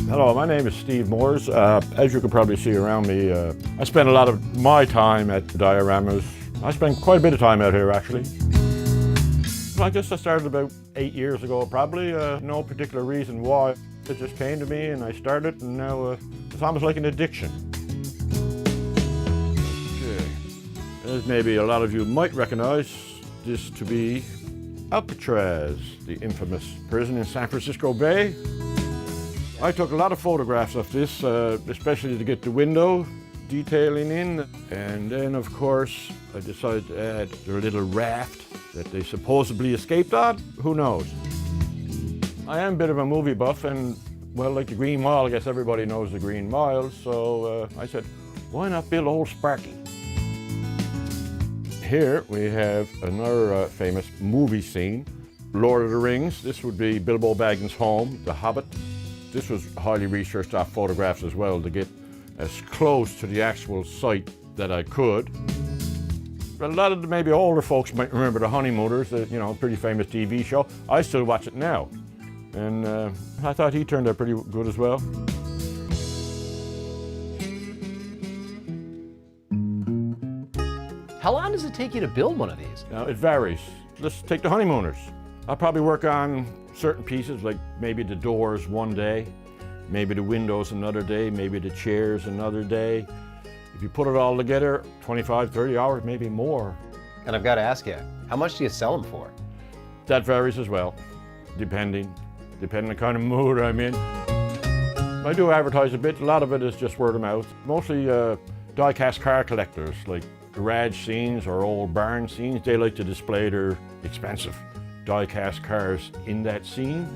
Hello, my name is Steve Moores. As you can probably see around me, I spend a lot of my time at the dioramas. I spend quite a bit of time out here actually. I guess I started about 8 years ago, probably. No particular reason why. It just came to me and I started, and now it's almost like an addiction. Okay. As maybe a lot of you might recognize this to be Alcatraz, the infamous prison in San Francisco Bay. I took a lot of photographs of this, especially to get the window detailing in. And then, of course, I decided to add their little raft that they supposedly escaped on. Who knows? I am a bit of a movie buff, and well, like the Green Mile, I guess everybody knows the Green Mile, so I said, why not build Old Sparky? Here we have another famous movie scene, Lord of the Rings. This would be Bilbo Baggins' home, The Hobbit. This was highly researched off photographs as well to get as close to the actual site that I could. But a lot of the maybe older folks might remember The Honeymooners, the pretty famous TV show. I still watch it now. And I thought he turned out pretty good as well. How long does it take you to build one of these? Now, it varies. Let's take The Honeymooners. I'll probably work on certain pieces, like maybe the doors one day, maybe the windows another day, maybe the chairs another day. If you put it all together, 25, 30 hours, maybe more. And I've got to ask you, how much do you sell them for? That varies as well, depending on the kind of mood I'm in. I do advertise a bit. A lot of it is just word of mouth. Mostly die-cast car collectors, like garage scenes or old barn scenes. They like to display their expensive die-cast cars in that scene.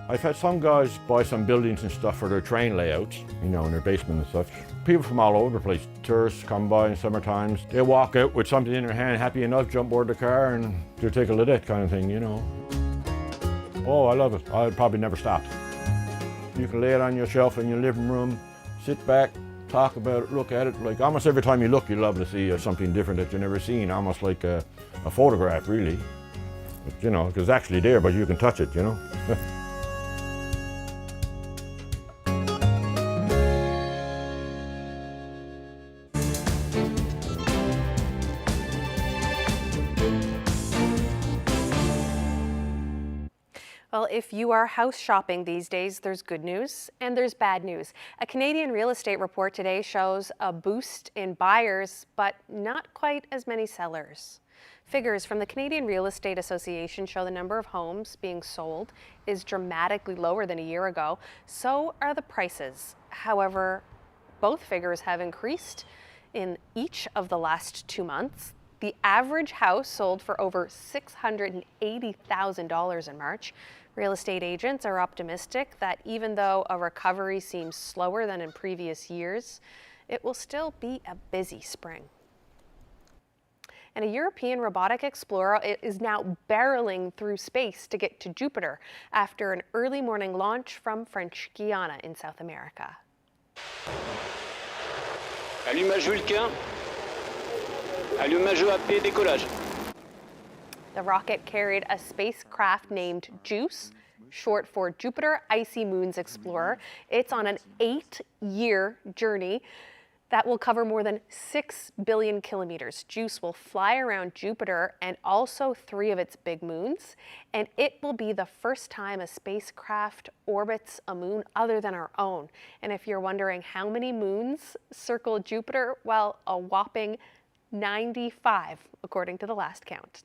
I've had some guys buy some buildings and stuff for their train layouts, in their basement and such. People from all over the place. Tourists come by in summer times. They walk out with something in their hand, happy enough, jump aboard the car and they'll take a look at that kind of thing, Oh, I love it. I'd probably never stop. You can lay it on your shelf in your living room, sit back, talk about it, look at it. Like almost every time you look, you love to see something different that you've never seen, almost like a photograph, really. But, because it's actually there, but you can touch it, Well, if you are house shopping these days, there's good news and there's bad news. A Canadian real estate report today shows a boost in buyers, but not quite as many sellers. Figures from the Canadian Real Estate Association show the number of homes being sold is dramatically lower than a year ago. So are the prices. However, both figures have increased in each of the last 2 months. The average house sold for over $680,000 in March. Real estate agents are optimistic that even though a recovery seems slower than in previous years, it will still be a busy spring. And a European robotic explorer is now barreling through space to get to Jupiter after an early morning launch from French Guiana in South America. Allumage Vulcain. Allumage AP, décollage. The rocket carried a spacecraft named JUICE, short for Jupiter Icy Moons Explorer. It's on an 8-year journey that will cover more than 6 billion kilometers. JUICE will fly around Jupiter and also 3 of its big moons, and it will be the first time a spacecraft orbits a moon other than our own. And if you're wondering how many moons circle Jupiter, well, a whopping 95, according to the last count.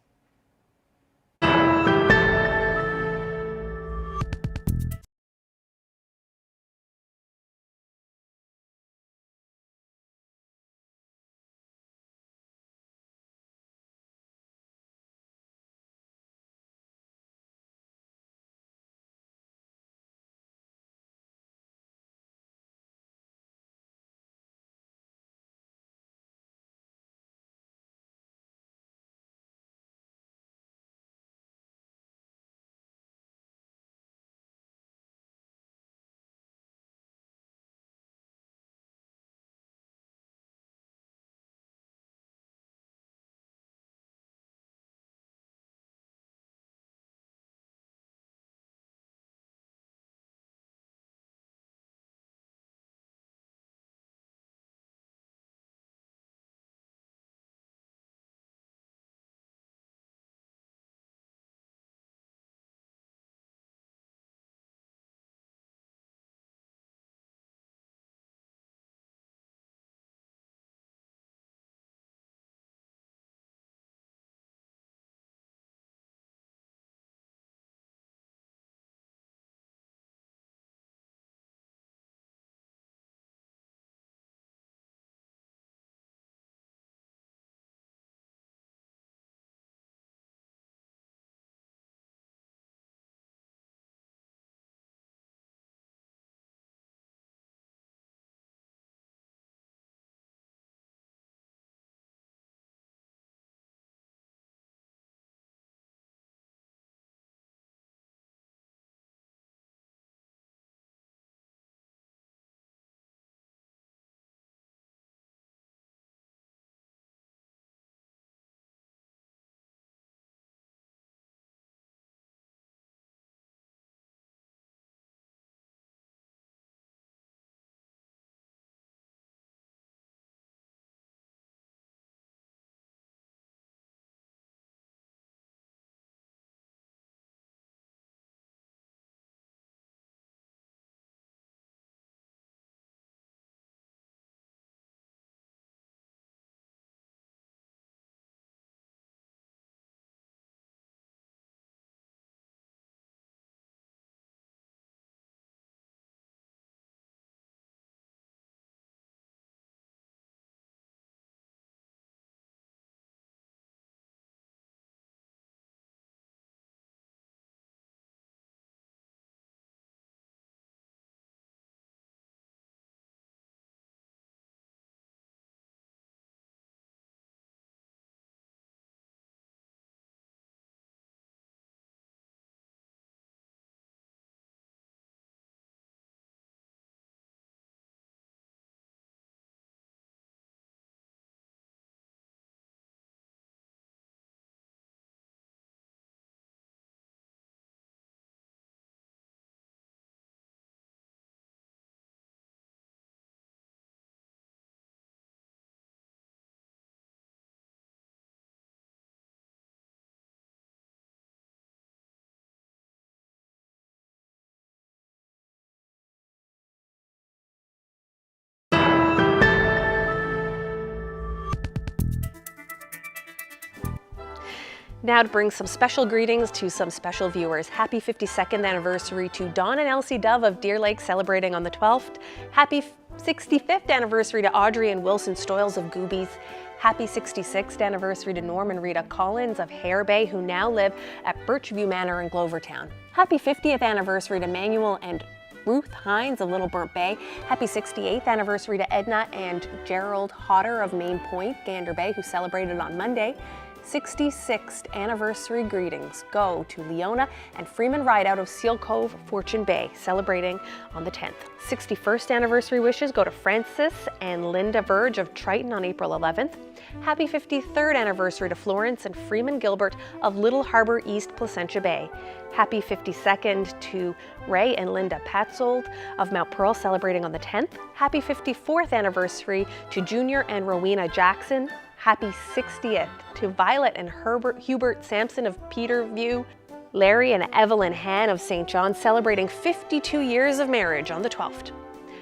Now to bring some special greetings to some special viewers. Happy 52nd anniversary to Dawn and Elsie Dove of Deer Lake celebrating on the 12th. Happy 65th anniversary to Audrey and Wilson Stoyles of Goobies. Happy 66th anniversary to Norm and Rita Collins of Hare Bay, who now live at Birchview Manor in Glovertown. Happy 50th anniversary to Manuel and Ruth Hines of Little Burnt Bay. Happy 68th anniversary to Edna and Gerald Hodder of Main Point, Gander Bay, who celebrated on Monday. 66th anniversary greetings go to Leona and Freeman Rideout of Seal Cove, Fortune Bay, celebrating on the 10th. 61st anniversary wishes go to Francis and Linda Verge of Triton on April 11th. Happy 53rd anniversary to Florence and Freeman Gilbert of Little Harbor, East Placentia Bay. Happy 52nd to Ray and Linda Patzold of Mount Pearl, celebrating on the 10th. Happy 54th anniversary to Junior and Rowena Jackson. Happy 60th to Violet and Hubert Sampson of Peterview. Larry and Evelyn Han of St. John, celebrating 52 years of marriage on the 12th.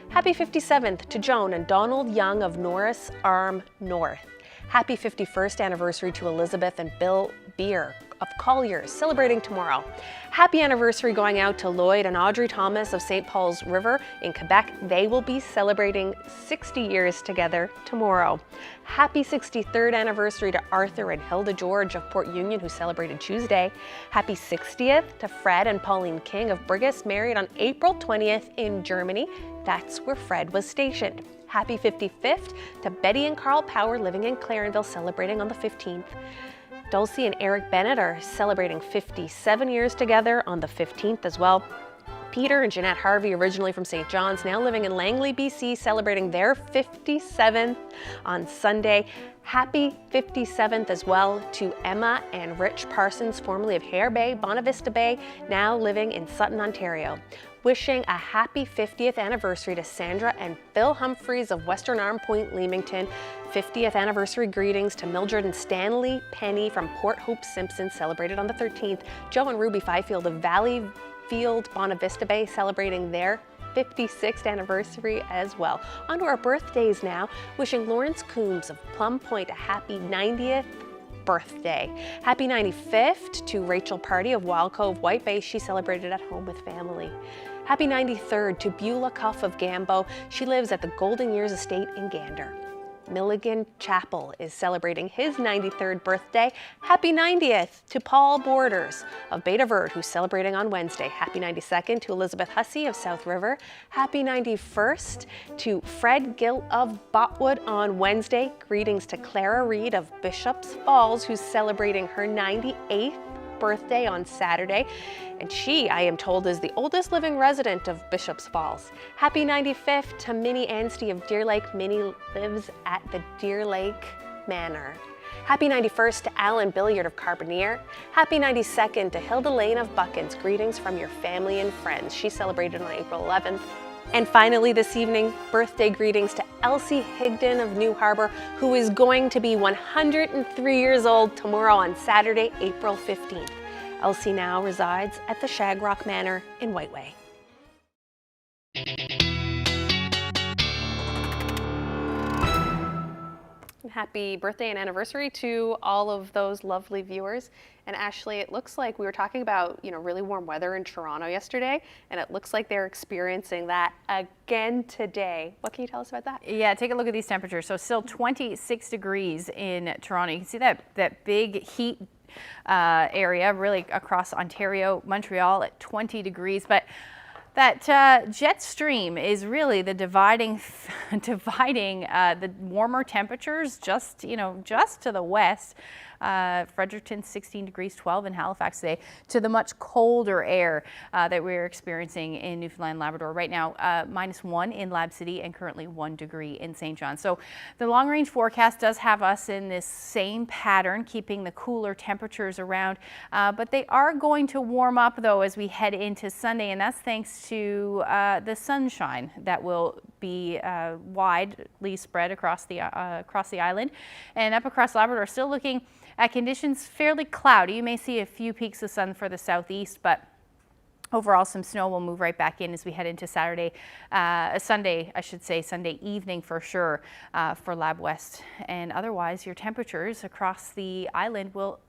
Happy 57th to Joan and Donald Young of Norris Arm North. Happy 51st anniversary to Elizabeth and Bill Beer of Colliers, celebrating tomorrow. Happy anniversary going out to Lloyd and Audrey Thomas of St. Paul's River in Quebec. They will be celebrating 60 years together tomorrow. Happy 63rd anniversary to Arthur and Hilda George of Port Union, who celebrated Tuesday. Happy 60th to Fred and Pauline King of Brigus, married on April 20th in Germany. That's where Fred was stationed. Happy 55th to Betty and Carl Power, living in Clarenville, celebrating on the 15th. Dulcie and Eric Bennett are celebrating 57 years together on the 15th as well. Peter and Jeanette Harvey, originally from St. John's, now living in Langley, BC, celebrating their 57th on Sunday. Happy 57th as well to Emma and Rich Parsons, formerly of Hare Bay, Bonavista Bay, now living in Sutton, Ontario. Wishing a happy 50th anniversary to Sandra and Phil Humphreys of Western Arm Point, Leamington. 50th anniversary greetings to Mildred and Stanley Penny from Port Hope Simpson, celebrated on the 13th. Joe and Ruby Fifield of Valleyfield, Bonavista Bay, celebrating their 56th anniversary as well. On to our birthdays now, wishing Lawrence Coombs of Plum Point a happy 90th birthday. Happy 95th to Rachel Party of Wild Cove, White Bay. She celebrated at home with family. Happy 93rd to Beulah Cuff of Gambo. She lives at the Golden Years Estate in Gander. Milligan Chapel is celebrating his 93rd birthday. Happy 90th to Paul Borders of Beta Verde, who's celebrating on Wednesday. Happy 92nd to Elizabeth Hussey of South River. Happy 91st to Fred Gill of Botwood on Wednesday. Greetings to Clara Reed of Bishops Falls, who's celebrating her 98th birthday on Saturday, and she, I am told, is the oldest living resident of Bishops Falls. Happy 95th to Minnie Anstey of Deer Lake. Minnie lives at the Deer Lake Manor. Happy 91st to Alan Billiard of Carbonear. Happy 92nd to Hilda Lane of Buckins. Greetings from your family and friends. She celebrated on April 11th. And finally this evening, birthday greetings to Elsie Higdon of New Harbor, who is going to be 103 years old tomorrow on Saturday, April 15th. Elsie now resides at the Shagrock Manor in Whiteway. Happy birthday and anniversary to all of those lovely viewers. And Ashley, it looks like we were talking about, really warm weather in Toronto yesterday, and it looks like they're experiencing that again today. What can you tell us about that? Yeah, take a look at these temperatures. So still 26 degrees in Toronto. You can see that big heat area really across Ontario, Montreal at 20 degrees. But that jet stream is really the dividing the warmer temperatures just to the west. Fredericton 16 degrees, 12 in Halifax today, to the much colder air that we're experiencing in Newfoundland and Labrador right now. -1 in Lab City and currently 1 degree in St. John. So the long range forecast does have us in this same pattern, keeping the cooler temperatures around, but they are going to warm up though as we head into Sunday, and that's thanks to the sunshine that will be widely spread across the island. And up across Labrador, still looking at conditions fairly cloudy. You may see a few peaks of sun for the southeast, but overall some snow will move right back in as we head into Sunday evening for sure for Lab West. And otherwise your temperatures across the island will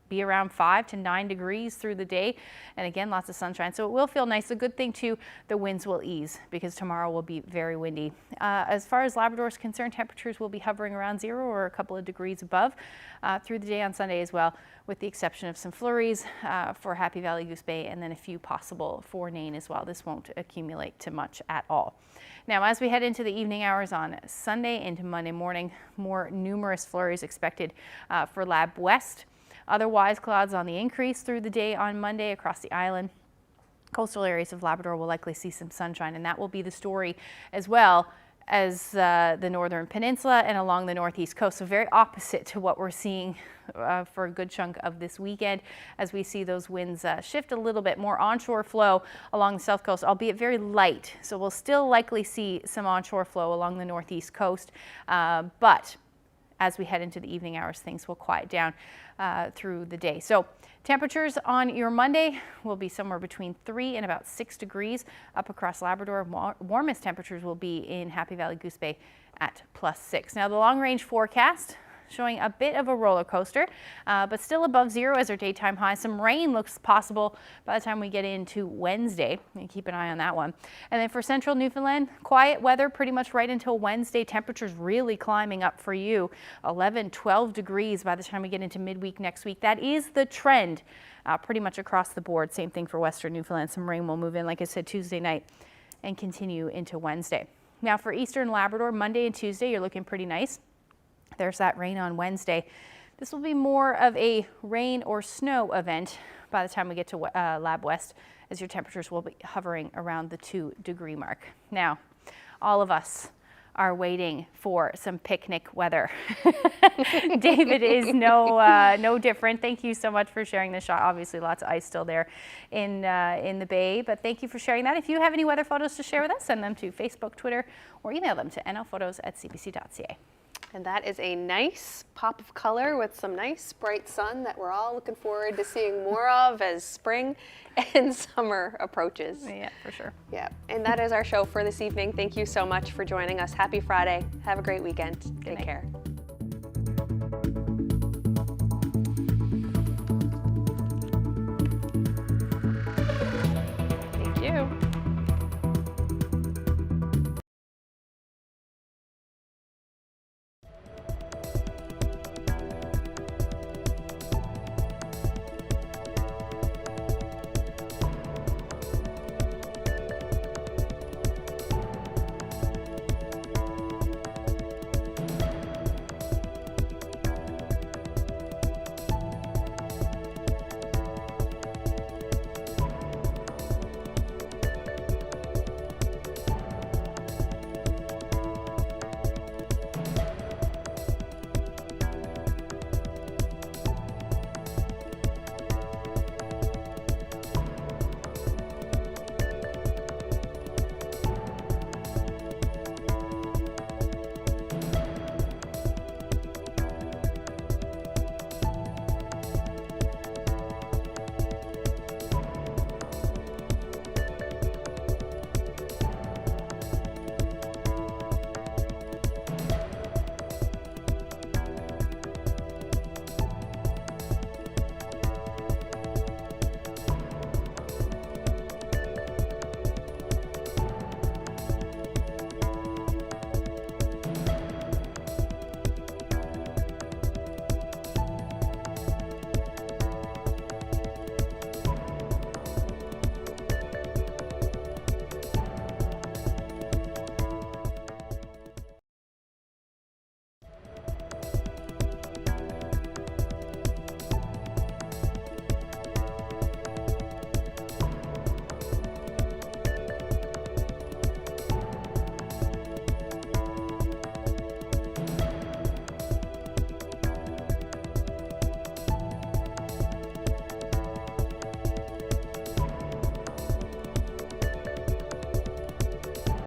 be around 5 to 9 degrees through the day, and again, lots of sunshine, so it will feel nice. The good thing too, the winds will ease because tomorrow will be very windy. As far as Labrador is concerned, temperatures will be hovering around 0 or a couple of degrees above through the day on Sunday as well, with the exception of some flurries for Happy Valley, Goose Bay, and then a few possible for Nain as well. This won't accumulate to much at all. Now, as we head into the evening hours on Sunday into Monday morning, more numerous flurries expected for Lab West. Otherwise, clouds on the increase through the day on Monday across the island. Coastal areas of Labrador will likely see some sunshine, and that will be the story as well as the northern peninsula and along the northeast coast. So very opposite to what we're seeing for a good chunk of this weekend, as we see those winds shift a little bit more onshore flow along the south coast, albeit very light. So we'll still likely see some onshore flow along the northeast coast, but as we head into the evening hours, things will quiet down through the day. So temperatures on your Monday will be somewhere between 3 and about 6 degrees up across Labrador. Warmest temperatures will be in Happy Valley, Goose Bay at +6. Now, the long range forecast showing a bit of a roller coaster, but still above 0 as our daytime high. Some rain looks possible by the time we get into Wednesday. Keep an eye on that one. And then for central Newfoundland, quiet weather pretty much right until Wednesday. Temperatures really climbing up for you. 11, 12 degrees by the time we get into midweek next week. That is the trend pretty much across the board. Same thing for western Newfoundland. Some rain will move in, like I said, Tuesday night and continue into Wednesday. Now for eastern Labrador, Monday and Tuesday, you're looking pretty nice. There's that rain on Wednesday. This will be more of a rain or snow event by the time we get to Lab West, as your temperatures will be hovering around the 2-degree mark. Now, all of us are waiting for some picnic weather. David is no different. Thank you so much for sharing this shot. Obviously, lots of ice still there in the bay, but thank you for sharing that. If you have any weather photos to share with us, send them to Facebook, Twitter, or email them to nlphotos@cbc.ca. And that is a nice pop of color with some nice bright sun that we're all looking forward to seeing more of as spring and summer approaches. Yeah, for sure. Yeah, and that is our show for this evening. Thank you so much for joining us. Happy Friday. Have a great weekend. Take care.